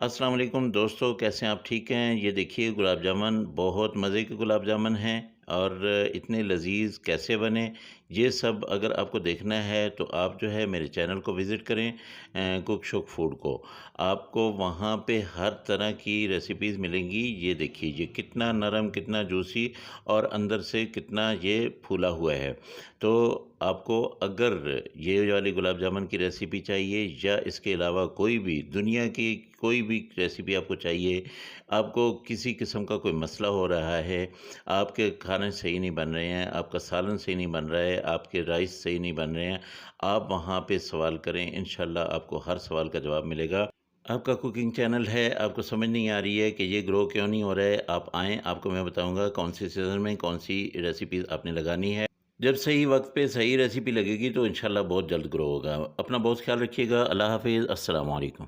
अस्सलाम वालेकुम दोस्तों, कैसे हैं आप? ठीक हैं? ये देखिए गुलाब जामुन बहुत मज़े के गुलाब जामुन हैं और इतने लज़ीज़ कैसे बने, ये सब अगर आपको देखना है तो आप जो है मेरे चैनल को विज़िट करें कुक शुक फूड को। आपको वहाँ पे हर तरह की रेसिपीज़ मिलेंगी। ये देखिए ये कितना नरम, कितना जूसी और अंदर से कितना ये फूला हुआ है। तो आपको अगर ये वाली गुलाब जामुन की रेसिपी चाहिए या इसके अलावा कोई भी दुनिया की कोई भी रेसिपी आपको चाहिए, आपको किसी किस्म का कोई मसला हो रहा है, आपके खाने सही नहीं बन रहे हैं, आपका सालन सही नहीं बन रहा है, आपके राइस सही नहीं बन रहे हैं, आप वहाँ पे सवाल करें, इंशाल्लाह आपको हर सवाल का जवाब मिलेगा। आपका कुकिंग चैनल है, आपको समझ नहीं आ रही है कि ये ग्रो क्यों नहीं हो रहा है, आप आएँ, आपको मैं बताऊँगा कौन-सी सीज़न में कौन-सी रेसिपीज़ आपने लगानी है। जब सही वक़्त पे सही रेसिपी लगेगी तो इंशाल्लाह बहुत जल्द ग्रो होगा। अपना बहुत ख़्याल रखिएगा। अल्लाह हाफ़िज़। अस्सलाम वालेकुम।